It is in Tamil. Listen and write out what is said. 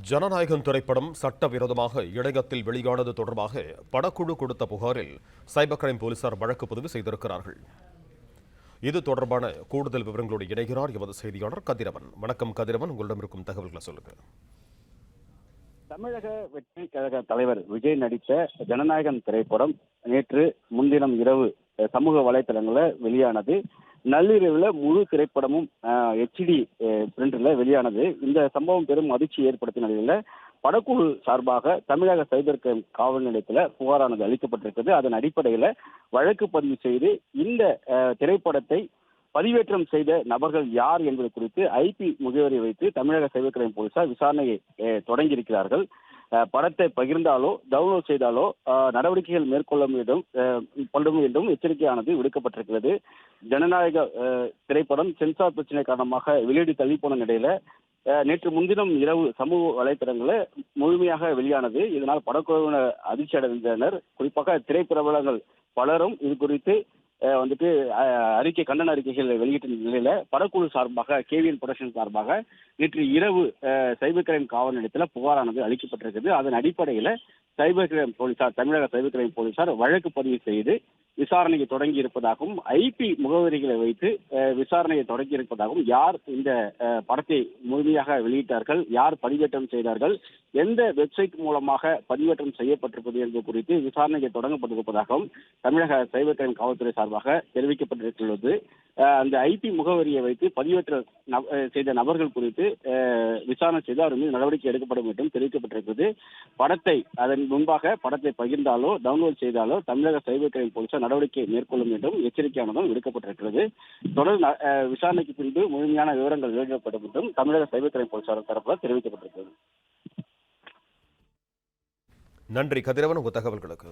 ஜனநாயகம் திரைப்படம் சட்டவிரோதமாக இணையத்தில் வெளியானது தொடர்பாக படக்குழு கொடுத்த புகாரில் சைபர் கிரைம் போலீசார் வழக்கு பதிவு செய்திருக்கிறார்கள். இது தொடர்பான கூடுதல் விவரங்களோடு இணைகிறார் எமது செய்தியாளர் கதிரவன். வணக்கம் கதிரவன், உங்களிடம் இருக்கும் தகவல்களை சொல்லுங்க. தமிழக வெற்றி கழக தலைவர் விஜய் நடித்த ஜனநாயகம் திரைப்படம் நேற்று முன்தினம் இரவு சமூக வலைதளங்களில் வெளியானது. நள்ளிரவில் முழு திரைப்படமும் HD பிரிண்டர்ல வெளியானது. இந்த சம்பவம் பெரும் அதிர்ச்சி ஏற்படுத்திய நிலையில் படக்குழு சார்பாக தமிழக சைபர் கிரைம் காவல் நிலையத்தில் புகாரானது அளிக்கப்பட்டிருக்கிறது. அதன் அடிப்படையில் வழக்கு பதிவு செய்து இந்த திரைப்படத்தை பதிவேற்றம் செய்த நபர்கள் யார் என்பது குறித்து IP முகவரி வைத்து தமிழக சைபர் கிரைம் போலீசார் விசாரணையை தொடங்கியிருக்கிறார்கள். படத்தை பகிர்ந்தாலோ டவுன்லோட் செய்தாலோ நடவடிக்கைகள் மேற்கொள்ள வேண்டும் என்றும் எச்சரிக்கையானது விடுக்கப்பட்டிருக்கிறது. ஜனநாயக திரைப்படம் சென்சார் பிரச்சனை காரணமாக வெளியீடு தள்ளி போன நிலையில நேற்று முன்தினம் இரவு சமூக வலைத்தளங்களில் முழுமையாக வெளியானது. இதனால் படக்குழுவினர் அதிர்ச்சி அடைந்தனர். குறிப்பாக திரைப்பிரபலங்கள் பலரும் இது குறித்து கண்டன அறிக்கைகள் வெளியிட்ட நிலையில படக்குழு சார்பாக KVN புரொடக்ஷன் சார்பாக நேற்று இரவு சைபர் கிரைம் காவல் நிலையத்தில் புகாரானது அளிக்கப்பட்டிருக்கிறது. அதன் அடிப்படையில் சைபர் கிரைம் போலீசார் தமிழக சைபர் கிரைம் போலீசார் வழக்கு பதிவு செய்து விசாரணையை தொடங்கி இருப்பதாகவும் IP முகவரிகளை வைத்து விசாரணையை தொடங்கி இருப்பதாகவும் யார் இந்த படத்தை முழுமையாக வெளியிட்டார்கள், யார் பதிவேற்றம் செய்தார்கள், எந்த வெப்சைட் மூலமாக பதிவேற்றம் செய்யப்பட்டிருப்பது என்பது குறித்து விசாரணையை தொடங்கப்பட்டிருப்பதாகவும் தமிழக சைபர் கிரைம் காவல்துறை சார்பாக தெரிவிக்கப்பட்டிருக்கிறது. அந்த IP முகவரியை வைத்து பதிவேற்றம் செய்த நபர்கள் குறித்து விசாரணை செய்து அவர் மீது நடவடிக்கை எடுக்கப்படும் என்றும் தெரிவிக்கப்பட்டிருக்கிறது. அதன் முன்பாக படத்தை பகிர்ந்தாலோ டவுன்லோட் செய்தாலோ தமிழக சைபர் கிரைம் போலீசார் நடவடிக்கை மேற்கொள்ளும் என்றும் எச்சரிக்கையானதும் விடுக்கப்பட்டிருக்கிறது. தொடர் விசாரணைக்கு பின்பு முழுமையான விவரங்கள் வெளியிடப்படும் என்றும் தமிழக சைபர் கிரைம் போலீசார் தரப்பில் தெரிவிக்கப்பட்டிருக்கிறது. நன்றி கதிரவன், உங்கள் தகவல்களுக்கு.